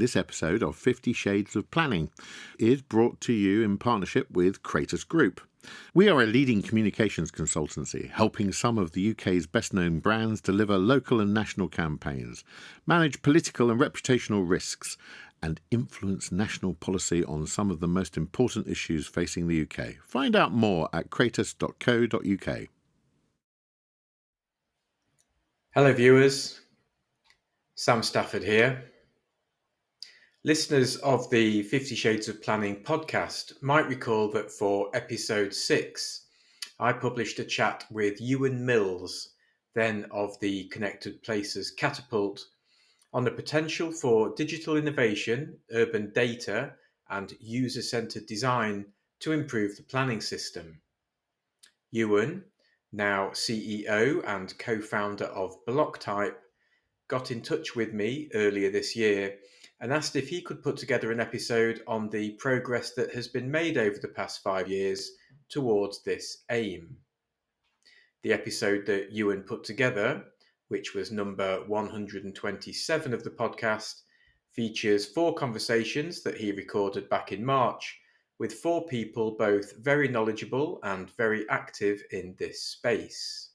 This episode of 50 Shades of Planning is brought to you in partnership with Kratos Group. We are a leading communications consultancy, helping some of the UK's best-known brands deliver local and national campaigns, manage political and reputational risks, and influence national policy on some of the most important issues facing the UK. Find out more at kratos.co.uk. Hello viewers, Sam Stafford here. Listeners of the 50 Shades of Planning podcast might recall that for episode 6, I published a chat with Euan Mills, then of the Connected Places Catapult, on the potential for digital innovation, urban data, and user-centered design to improve the planning system. Euan, now CEO and co-founder of Blocktype, got in touch with me earlier this year and asked if he could put together an episode on the progress that has been made over the past 5 years towards this aim. The episode that Euan put together, which was number 127 of the podcast, features 4 conversations that he recorded back in March with 4 people both very knowledgeable and very active in this space.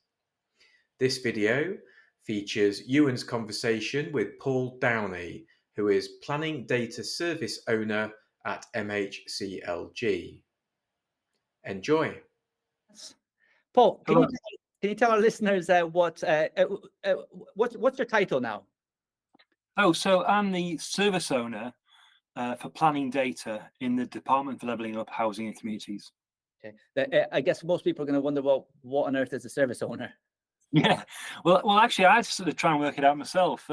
This video features Euan's conversation with Paul Downey, who is Planning Data Service Owner at MHCLG. Enjoy. Paul, can you tell our listeners what's your title now? So I'm the service owner for planning data in the Department for Levelling Up Housing and Communities. Okay. I guess most people are going to wonder, well, what on earth is a service owner? Yeah, well, actually, I had to sort of try and work it out myself.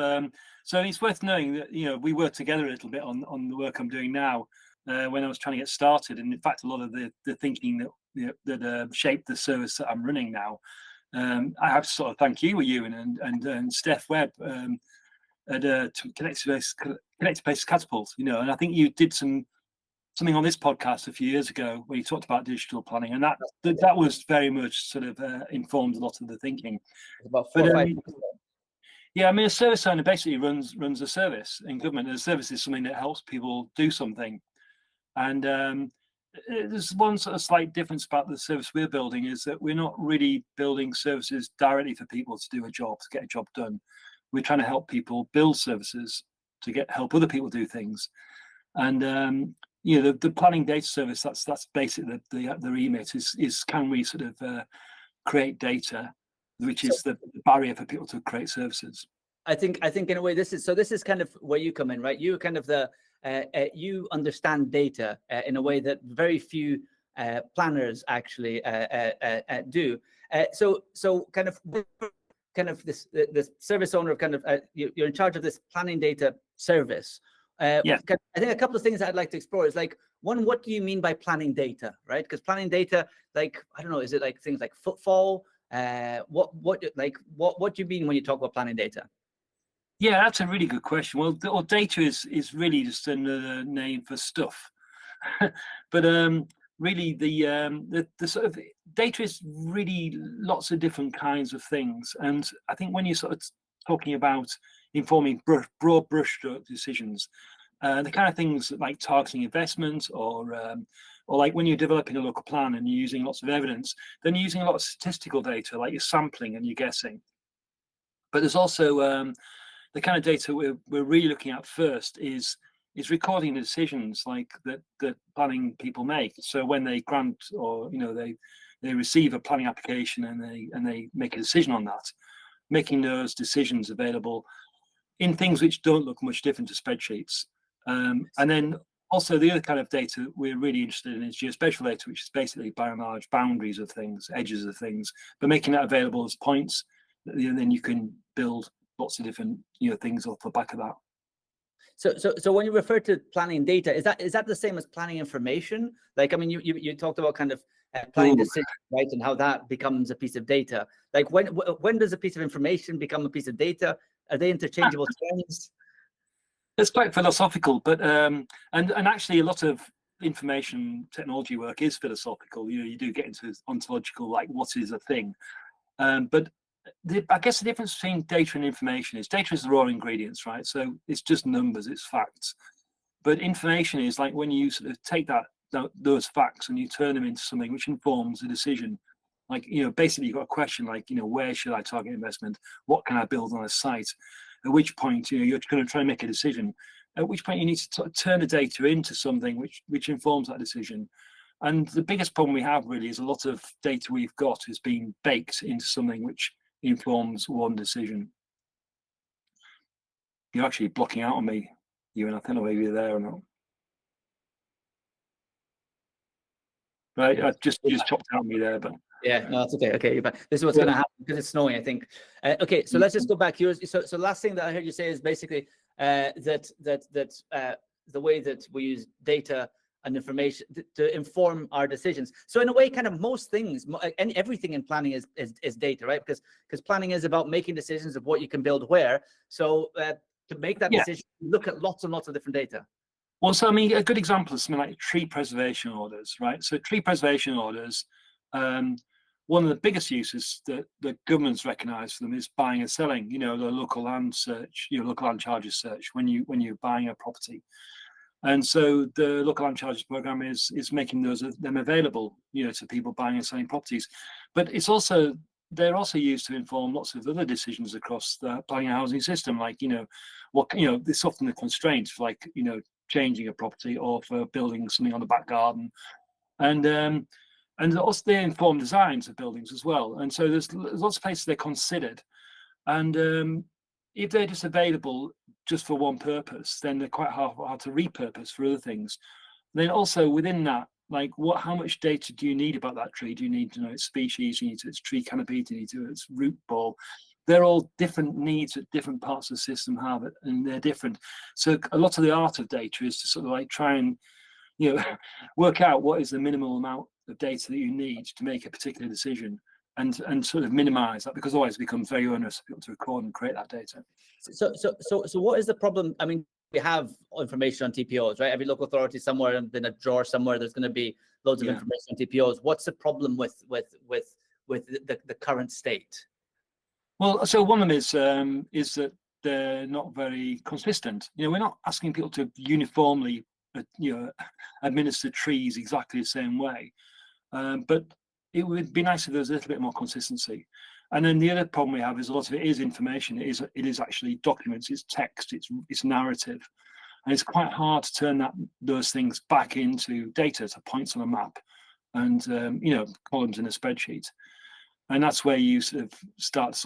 So it's worth knowing that we work together a little bit on the work I'm doing now. When I was trying to get started, and in fact, a lot of the thinking that shaped the service that I'm running now, I have to sort of thank you, Euan, and Steph Webb at Connected Places Catapult. And I think you did something on this podcast a few years ago where you talked about digital planning, and that was very much sort of informed a lot of the thinking. About 4 or 5 years ago. Yeah, I mean, a service owner basically runs a service in government, and a service is something that helps people do something. And there's one sort of slight difference about the service we're building is that we're not really building services directly for people to do a job, to get a job done. We're trying to help people build services to help other people do things. And the planning data service, that's basically the remit is can we sort of create data, which is the barrier for people to create services. I think in a way this is kind of where you come in, right? You kind of you understand data in a way that very few planners actually do. So kind of this service owner, kind of you're in charge of this planning data service. Yeah. I think a couple of things that I'd like to explore is like, one, what do you mean by planning data, right? Because planning data, like, I don't know, is it like things like footfall? What do you mean when you talk about planning data? Yeah, that's a really good question. Well, data is really just another name for stuff, but really the sort of data is really lots of different kinds of things. And I think when you're sort of talking about informing broad brushstroke decisions, the kind of things like targeting investment or like when you're developing a local plan and you're using lots of evidence, then you're using a lot of statistical data, like you're sampling and you're guessing. But there's also the kind of data we're really looking at first is recording the decisions like that planning people make. So when they grant or they receive a planning application and they make a decision on that, making those decisions available in things which don't look much different to spreadsheets. And then also the other kind of data we're really interested in is geospatial data, which is basically by and large boundaries of things, edges of things, but making that available as points, then you can build lots of different things off the back of that. So when you refer to planning data, is that the same as planning information? Like, I mean, you talked about kind of planning decisions, right, and how that becomes a piece of data. Like, when does a piece of information become a piece of data? Are they interchangeable terms? It's quite philosophical, but and actually a lot of information technology work is philosophical. You do get into ontological, like what is a thing, but I guess the difference between data and information is data is the raw ingredients, right? So it's just numbers, it's facts. But information is like when you sort of take those facts and you turn them into something which informs a decision. Like, basically you've got a question like, where should I target investment? What can I build on a site? At which point, you're going to try and make a decision. At which point you need to turn the data into something which informs that decision. And the biggest problem we have really is a lot of data we've got is being baked into something which informs one decision. You're actually blocking out on me, Euan. I don't know whether you're there or not. Right, I just chopped out on me there, but yeah, no, that's okay. Okay, but this is what's going to happen because it's snowing, I think. Okay, so let's just go back here. So last thing that I heard you say is basically that the way that we use data and information to inform our decisions. So in a way, kind of most things, and everything in planning is data, right? Because planning is about making decisions of what you can build where. So to make that decision, look at lots and lots of different data. Well, so I mean, a good example is something like tree preservation orders, right? So tree preservation orders, one of the biggest uses that the governments recognise for them is buying and selling. The local land search, local land charges search when you're buying a property. And so the local land charges program is making them available, to people buying and selling properties. But they're also used to inform lots of other decisions across the planning and housing system, like it's often the constraints for like changing a property or for building something on the back garden, and also they inform designs of buildings as well. And so there's lots of places they're considered, and if they're just available just for one purpose, then they're quite hard to repurpose for other things. Then also within that, like how much data do you need about that tree? Do you need to know its species? Do you need to know its tree canopy? Do you need to know its root ball? They're all different needs that different parts of the system have, and they're different. So a lot of the art of data is to sort of like try and work out what is the minimal amount of data that you need to make a particular decision, and sort of minimize that, because otherwise it becomes very onerous for people to record and create that data. So what is the problem? I mean, we have information on TPOs, right? Every local authority somewhere in a drawer somewhere, there's going to be loads of information on TPOs. What's the problem with the current state? Well, so one of them is that they're not very consistent. We're not asking people to uniformly, administer trees exactly the same way, but it would be nice if there was a little bit more consistency. And then the other problem we have is a lot of it is information. It is actually documents, it's text, it's narrative, and it's quite hard to turn those things back into data, to points on a map, and columns in a spreadsheet. And that's where you sort of start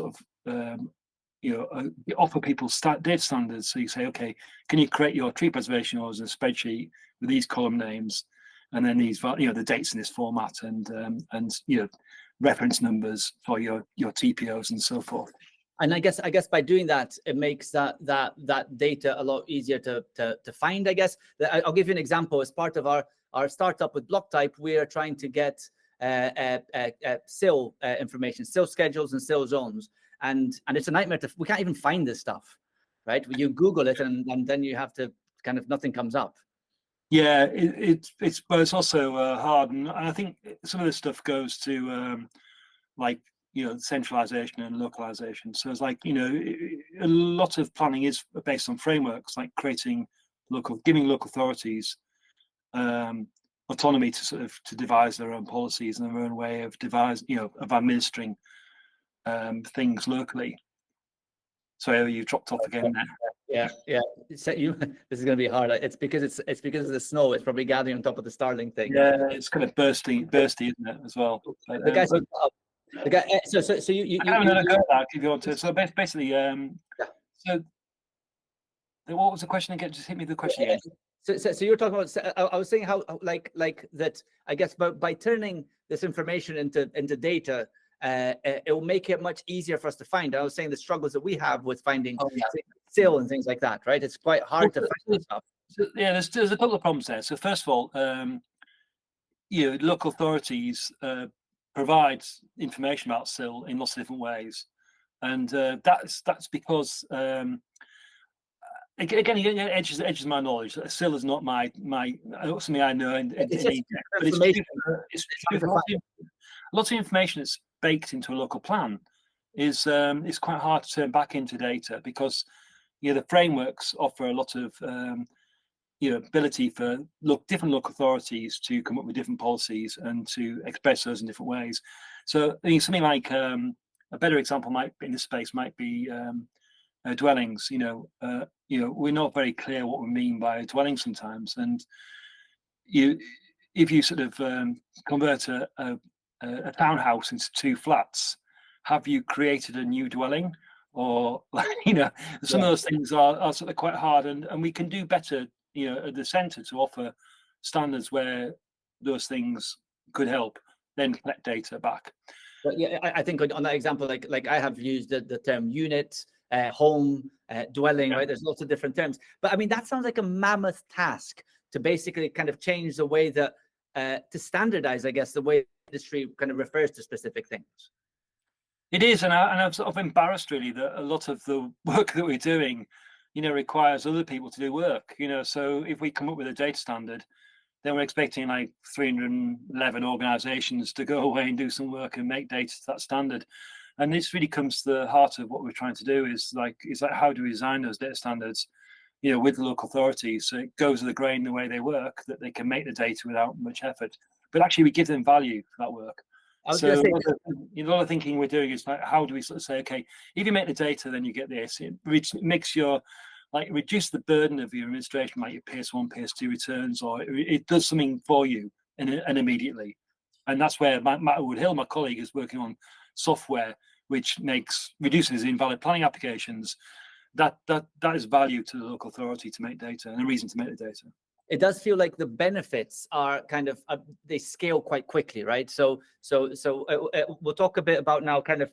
offer people data standards. So you say, okay, can you create your tree preservation orders in a spreadsheet with these column names, and then these, the dates in this format, and reference numbers for your TPOs and so forth. And I guess by doing that, it makes that data a lot easier to find. I guess I'll give you an example. As part of our startup with Blocktype, we are trying to get SIL information, SIL schedules and SIL zones, and it's a nightmare. We can't even find this stuff, right? You Google it, and then you have to kind of, nothing comes up. Yeah, but it's also hard, and I think some of this stuff goes to centralization and localization. So it's like a lot of planning is based on frameworks, like giving local authorities autonomy to devise their own policies and their own way of administering things locally. So you dropped off again there. Yeah. This is going to be hard. It's because of the snow. It's probably gathering on top of the Starling thing. Yeah, it's kind of bursty, isn't it, as well? But, the guy. So you. I haven't go back if you want to. So basically, So, what was the question again? Just hit me the question again. So you're talking about. I was saying how like that. I guess by turning this information into data. It will make it much easier for us to find. I was saying the struggles that we have with finding SIL and things like that, right? It's quite hard to find stuff. So, there's a couple of problems there. So first of all, local authorities provide information about SIL in lots of different ways, and that's because again, it edges my knowledge. SIL is not my something I know, but lots of information that's baked into a local plan is quite hard to turn back into data, because the frameworks offer a lot of ability for different local authorities to come up with different policies and to express those in different ways. So I mean, something like a better example in this space might be dwellings. We're not very clear what we mean by a dwelling sometimes, and if you sort of convert a townhouse into 2 flats, have you created a new dwelling? Or some of those things are sort of quite hard, and we can do better at the centre to offer standards where those things could help, then collect data back. But yeah, I think on that example, like I have used the term unit, home, dwelling, right? There's lots of different terms. But I mean, that sounds like a mammoth task to basically kind of change the way that, to standardize, I guess, the way the industry kind of refers to specific things. It is, and I'm sort of embarrassed really that a lot of the work that we're doing, requires other people to do work. So if we come up with a data standard, then we're expecting like 311 organisations to go away and do some work and make data to that standard. And this really comes to the heart of what we're trying to do, is like how do we design those data standards, with the local authorities, so it goes with the grain the way they work, that they can make the data without much effort, but actually we give them value for that work. So a lot of thinking we're doing is like, how do we sort of say, okay, if you make the data, then you get this. It makes reduce the burden of your administration, like your PS1, PS2 returns, or it does something for you and immediately. And that's where Matt Woodhill, my colleague, is working on software which reduces invalid planning applications. That is value to the local authority to make data, and a reason to make the data. It does feel like the benefits are kind of they scale quite quickly, right? So we'll talk a bit about now. Kind of,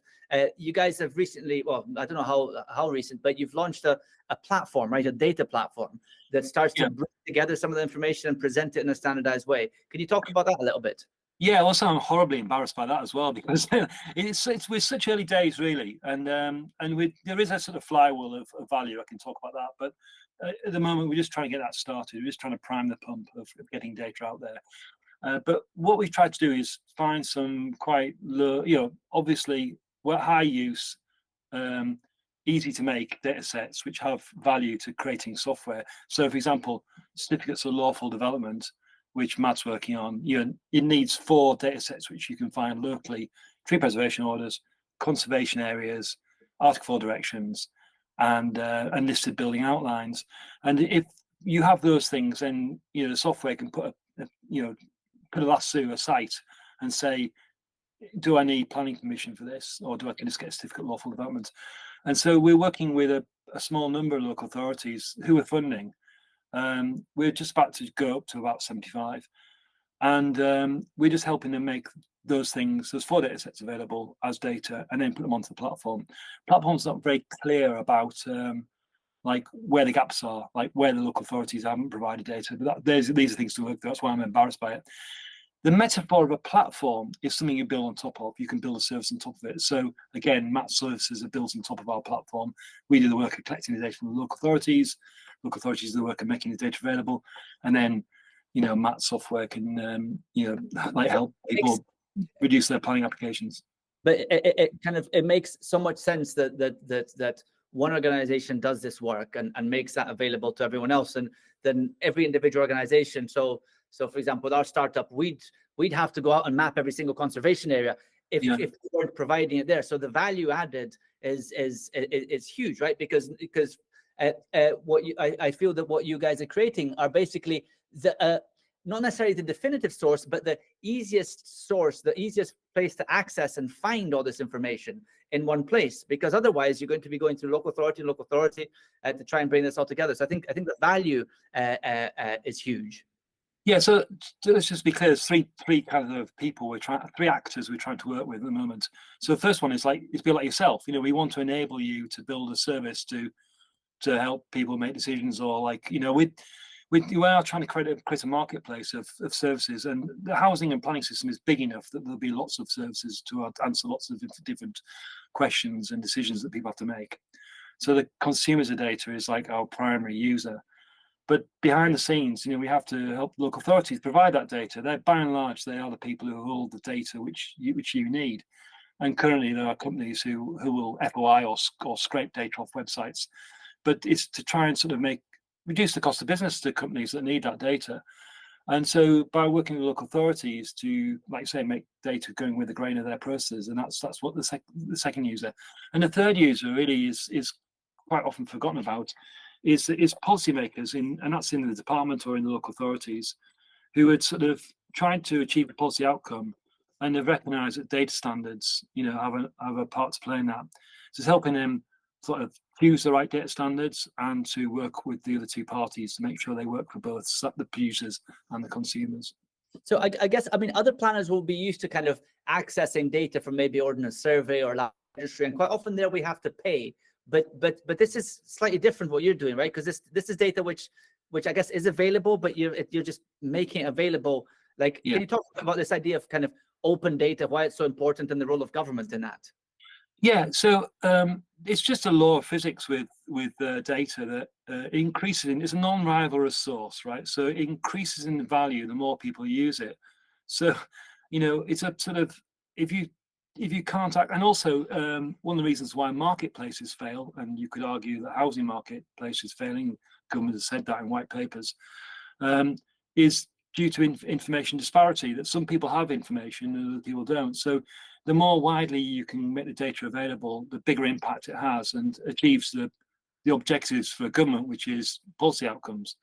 you guys have recently, well, I don't know how recent, but you've launched a platform, right? A data platform that starts to bring together some of the information and present it in a standardized way. Can you talk about that a little bit? Yeah, also I'm horribly embarrassed by that as well, because we're such early days really, and there is a sort of flywheel of value. I can talk about that, but at the moment we're just trying to get that started. We're just trying to prime the pump of getting data out there. But what we've tried to do is find some quite low, obviously high use, easy to make data sets which have value to creating software. So, for example, certificates of lawful development, which Matt's working on, it needs 4 data sets which you can find locally: tree preservation orders, conservation areas, Article 4 directions, and listed building outlines. And if you have those things, then the software can put a lasso, a site, and say, do I need planning permission for this, or do I just get a certificate of lawful development? And so we're working with a small number of local authorities who are funding. We're just about to go up to about 75, and we're just helping them make those 4 data sets available as data, and then put them onto the platform. Platform's not very clear about like where the gaps are, like where the local authorities haven't provided data. But these are things to work through. That's why I'm embarrassed by it. The metaphor of a platform is something you build on top of. You can build a service on top of it. So again, Matt's services are built on top of our platform. We do the work of collecting the data from the local authorities. Local authorities do the work of making the data available, and then Matt's software can help people reduce their planning applications. But it makes so much sense that one organization does this work and makes that available to everyone else, and then every individual organization. So for example, with our startup, we'd have to go out and map every single conservation area if we weren't providing it there. So the value added is huge, right? Because I feel that what you guys are creating are basically not necessarily the definitive source, but the easiest source, the easiest place to access and find all this information in one place. Because otherwise, you're going to be going through local authority to try and bring this all together. So I think the value is huge. Yeah, so let's just be clear. There's three kind of people three actors we're trying to work with at the moment. So the first one is it's be like yourself. We want to enable you to build a service to help people make decisions, or we are trying to create a marketplace of services, and the housing and planning system is big enough that there'll be lots of services to answer lots of different questions and decisions that people have to make. So the consumers of data is like our primary user. But behind the scenes, we have to help local authorities provide that data. They're by and large, they are the people who hold the data which you need. And currently there are companies who will FOI or scrape data off websites, but it's to try and sort of reduce the cost of business to companies that need that data. And so by working with local authorities to, like say, make data going with the grain of their processes, and that's what the second user. And the third user really is quite often forgotten about, is policymakers, and that's in the department or in the local authorities, who had sort of tried to achieve a policy outcome, and they've recognised that data standards, have a part to play in that. So it's helping them sort of choose the right data standards and to work with the other two parties to make sure they work for both the producers and the consumers. So I guess, I mean, other planners will be used to kind of accessing data from maybe Ordnance Survey or land registry, and quite often there we have to pay. But this is slightly different what you're doing, right? Because this is data which I guess is available, but you're just making it available. Like, Can you talk about this idea of kind of open data, why it's so important, and the role of government in that? Yeah, so it's just a law of physics with data that increases it's a non-rival resource, right? So it increases in value the more people use it. So, it's a sort of, if you can't act, and also one of the reasons why marketplaces fail, and you could argue that housing marketplace is failing, government has said that in white papers, is due to information disparity, that some people have information and other people don't. So the more widely you can make the data available, the bigger impact it has and achieves the objectives for government, which is policy outcomes.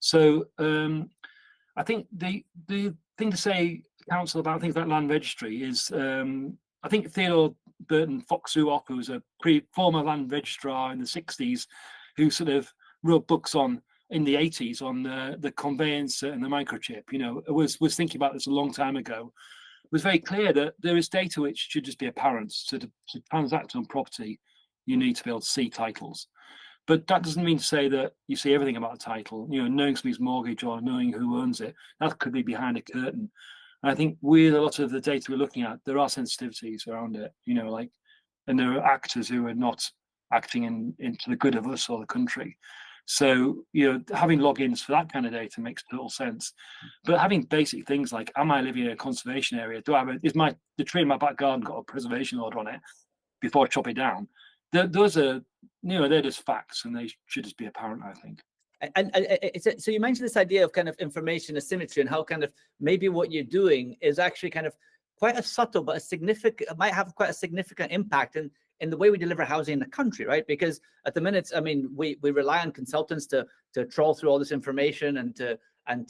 So I think the thing to say, council, about things like land registry is, I think Theodore Burton Foxu-Ock, who was a former land registrar in the 60s, who sort of wrote books in the 80s on the conveyance and the microchip, was thinking about this a long time ago. It was very clear that there is data which should just be apparent. So to transact on property, you need to be able to see titles. But that doesn't mean to say that you see everything about a title. Knowing somebody's mortgage or knowing who owns it, that could be behind a curtain. And I think with a lot of the data we're looking at, there are sensitivities around it, and there are actors who are not acting into the good of us or the country. So, having logins for that kind of data makes total sense. But having basic things like, am I living in a conservation area? Is the tree in my back garden got a preservation order on it before I chop it down? Those are, they're just facts, and they should just be apparent, I think. And so you mentioned this idea of kind of information asymmetry, and how kind of maybe what you're doing is actually kind of quite a subtle but might have quite a significant impact in the way we deliver housing in the country, right? Because at the minute, I mean, we rely on consultants to trawl through all this information, and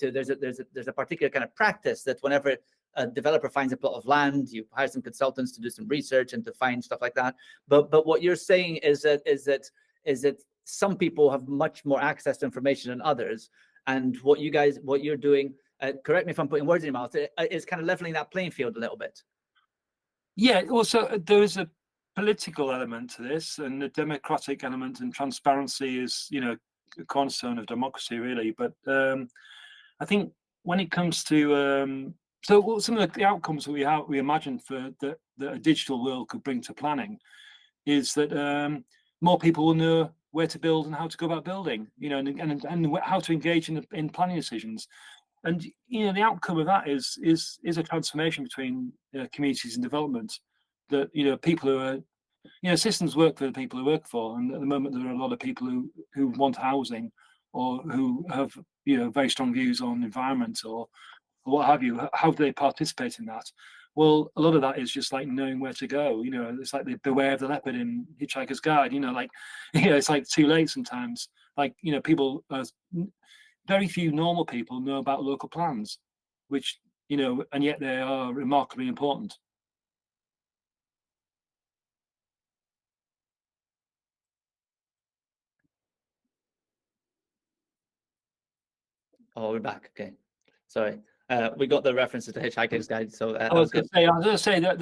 there's a particular kind of practice that whenever a developer finds a plot of land, you hire some consultants to do some research and to find stuff like that. But what you're saying is that some people have much more access to information than others, and what you're doing, correct me if I'm putting words in your mouth, is kind of leveling that playing field a little bit. Yeah, also there is a political element to this, and the democratic element, and transparency is, a cornerstone of democracy, really. But I think when it comes to some of the outcomes that we imagine for that a digital world could bring to planning is that more people will know where to build and how to go about building, and how to engage in planning decisions. And the outcome of that is a transformation between communities and development. That people who are systems work for the people who work for, and at the moment there are a lot of people who want housing, or who have very strong views on environment or what have you. How do they participate in that? Well, a lot of that is just like knowing where to go. It's like the beware of the leopard in Hitchhiker's Guide. It's like too late sometimes. People, very few normal people know about local plans, which and yet they are remarkably important. Oh, we're back. Okay, sorry. We got the references to Hitchhiker's Guide, so that I was was going good. to say that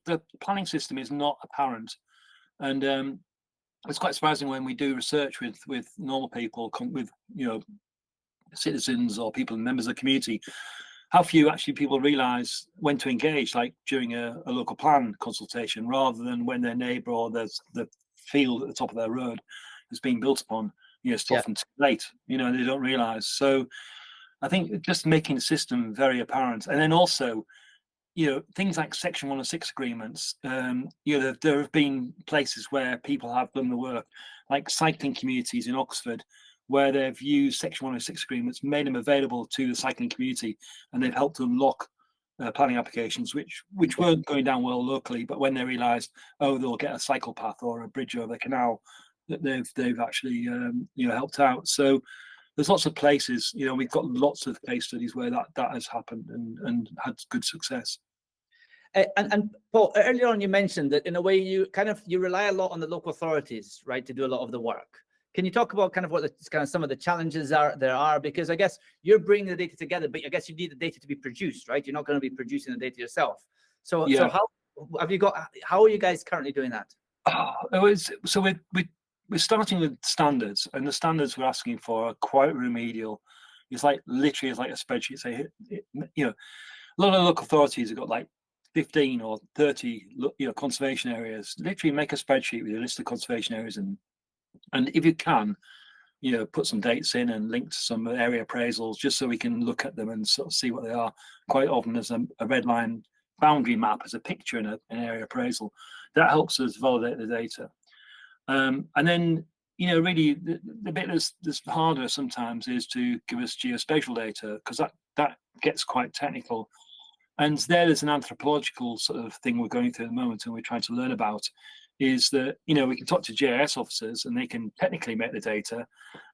the planning system is not apparent, and it's quite surprising when we do research with normal people, with citizens or people, members of the community, how few actually people realise when to engage, like during a local plan consultation, rather than when their neighbour or the field at the top of their road is being built upon. It's often too late. They don't realise. So I think just making the system very apparent, and then also, things like Section 106 agreements. There have been places where people have done the work, like cycling communities in Oxford, where they've used Section 106 agreements, made them available to the cycling community, and they've helped unlock planning applications which weren't going down well locally, but when they realised, they'll get a cycle path or a bridge over the canal, that they've actually helped out. So there's lots of places, we've got lots of case studies where that has happened and had good success. And Paul, earlier on you mentioned that in a way you rely a lot on the local authorities, right, to do a lot of the work. Can you talk about kind of some of the challenges there are? Because I guess you're bringing the data together, but I guess you need the data to be produced, right? You're not going to be producing the data yourself. So how are you guys currently doing that? So we're starting with standards, and the standards we're asking for are quite remedial. It's like literally a spreadsheet. Say, a lot of local authorities have got like 15 or 30 conservation areas. Literally make a spreadsheet with a list of conservation areas, and if you can, put some dates in and link to some area appraisals, just so we can look at them and sort of see what they are. Quite often there's a red line boundary map as a picture in an area appraisal. That helps us validate the data. And then, really the bit that's harder sometimes is to give us geospatial data, because that gets quite technical. And there's an anthropological sort of thing we're going through at the moment, and we're trying to learn about, is that, we can talk to GIS officers and they can technically make the data,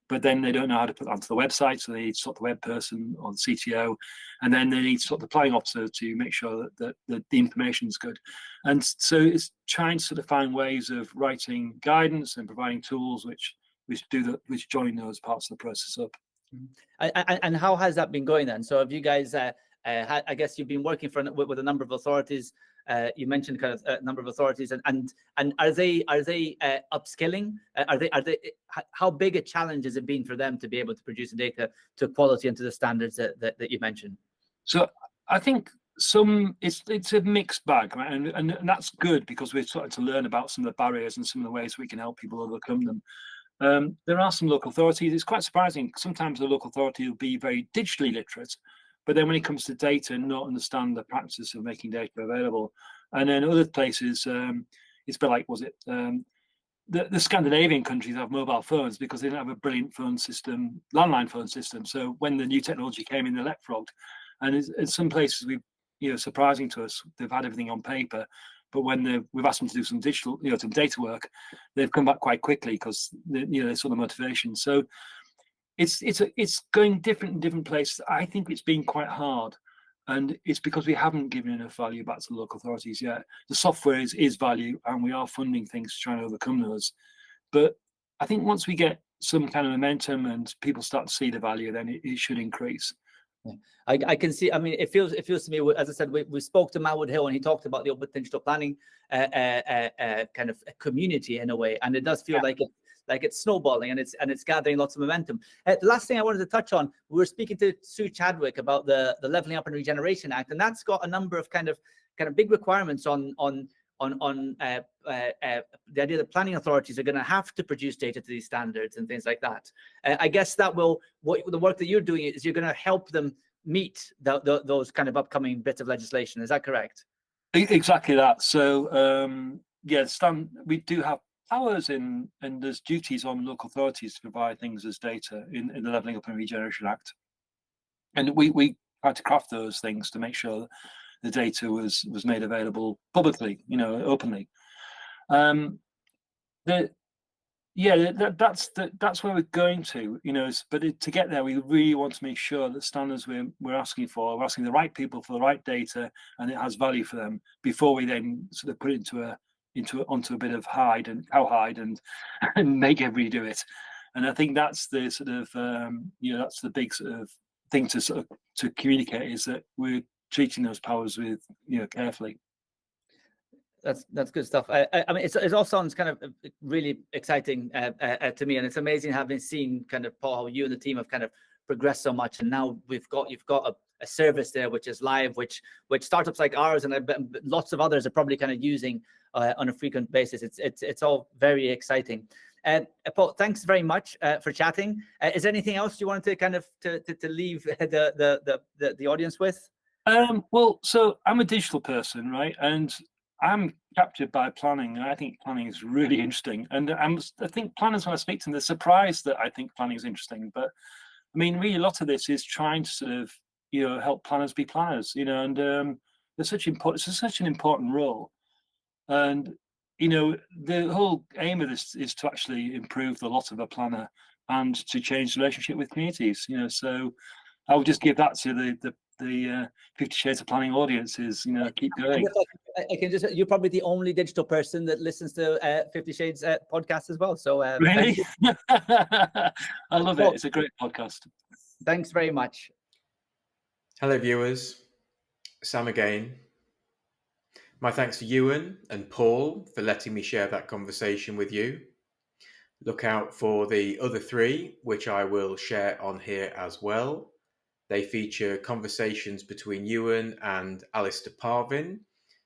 but then they don't know how to put it onto the website. So they need to talk to the web person or the CTO, and then they need to talk to the planning officer to make sure that the information is good. And so it's trying to sort of find ways of writing guidance and providing tools which join those parts of the process up. And how has that been going then? So have you guys, I guess you've been working with a number of authorities. You mentioned kind of a number of authorities, and are they upskilling? How big a challenge has it been for them to be able to produce the data to quality and to the standards that you mentioned? So I think it's a mixed bag, right? And that's good, because we're starting to learn about some of the barriers and some of the ways we can help people overcome them. There are some local authorities. It's quite surprising. Sometimes the local authority will be very digitally literate, but then when it comes to data, not understand the practice of making data available. And then other places, it's a bit like, the Scandinavian countries have mobile phones because they didn't have a brilliant phone system, landline phone system. So when the new technology came in, they leapfrogged. And in some places, surprising to us, they've had everything on paper, but when we've asked them to do some digital, some data work, they've come back quite quickly because they saw the motivation. So it's going different in different places. I think it's been quite hard, and it's because we haven't given enough value back to the local authorities yet. The software is value, and we are funding things to try and overcome those. But I think once we get some kind of momentum and people start to see the value, then it should increase. Yeah. I can see. I mean, it feels to me, as I said, we spoke to Malwood Hill, and he talked about the open digital planning kind of a community in a way, and it does feel like it's snowballing and it's gathering lots of momentum. The last thing I wanted to touch on, we were speaking to Sue Chadwick about the Levelling Up and Regeneration Act, and that's got a number of kind of big requirements on the idea that planning authorities are going to have to produce data to these standards and things like that. I guess the work that you're doing is you're going to help them meet those kind of upcoming bits of legislation. Is that correct? Exactly that. So we do have powers and there's duties on local authorities to provide things as data in the Levelling Up and Regeneration Act, and we tried to craft those things to make sure that the data was made available publicly, openly. That's where we're going to, but to get there, we really want to make sure that standards we're asking the right people for the right data, and it has value for them before we then sort of put it onto a bit of hide and make everybody do it. And I think that's the sort of that's the big sort of thing to communicate, is that we're treating those powers with carefully. That's good stuff. I mean, it all sounds kind of really exciting to me, and it's amazing having seen kind of, Paul, how you and the team have kind of progressed so much, and now you've got a service there which is live, which startups like ours and lots of others are probably kind of using on a frequent basis. It's all very exciting. Paul, thanks very much for chatting. Is there anything else you wanted to kind of to leave the audience with? Well, so I'm a digital person, right? And I'm captured by planning. And I think planning is really interesting. And I think planners, when I speak to them, they're surprised that I think planning is interesting. But I mean, really, a lot of this is trying to sort of, help planners be planners, and it's such an important role. And, the whole aim of this is to actually improve the lot of a planner and to change the relationship with communities, so I would just give that to the 50 Shades of Planning audiences, keep going. I can just, you're probably the only digital person that listens to 50 Shades podcast as well. So really, I love it. It's a great podcast. Thanks very much. Hello, viewers. Sam again. My thanks to Euan and Paul for letting me share that conversation with you. Look out for the other three, which I will share on here as well. They feature conversations between Euan and Alistair Parvin,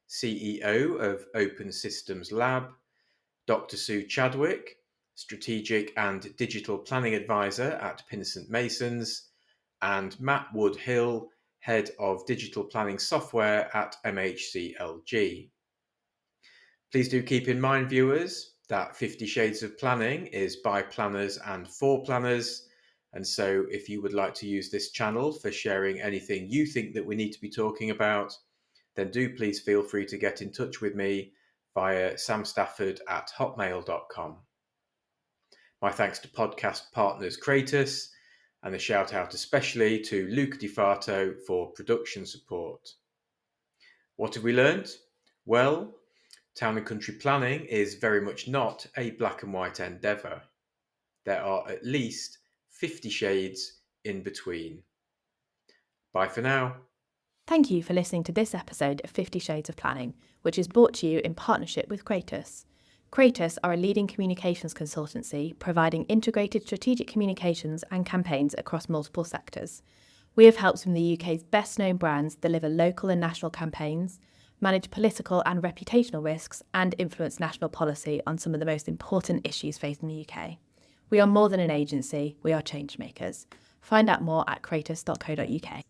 CEO of Open Systems Lab, Dr. Sue Chadwick, Strategic and Digital Planning Advisor at Pinnacent Masons, and Matt Wood-Hill, Head of Digital Planning Software at MHCLG. Please do keep in mind, viewers, that 50 Shades of Planning is by planners and for planners. And so if you would like to use this channel for sharing anything you think that we need to be talking about, then do please feel free to get in touch with me via samstafford@hotmail.com. My thanks to podcast partners Kratos, and a shout out especially to Luca Di Fato for production support. What have we learned? Well, town and country planning is very much not a black and white endeavour. There are at least 50 shades in between. Bye for now. Thank you for listening to this episode of 50 Shades of Planning, which is brought to you in partnership with Kratos. Kratos are a leading communications consultancy providing integrated strategic communications and campaigns across multiple sectors. We have helped some of the UK's best-known brands deliver local and national campaigns, manage political and reputational risks, and influence national policy on some of the most important issues facing the UK. We are more than an agency, we are change makers. Find out more at kratos.co.uk.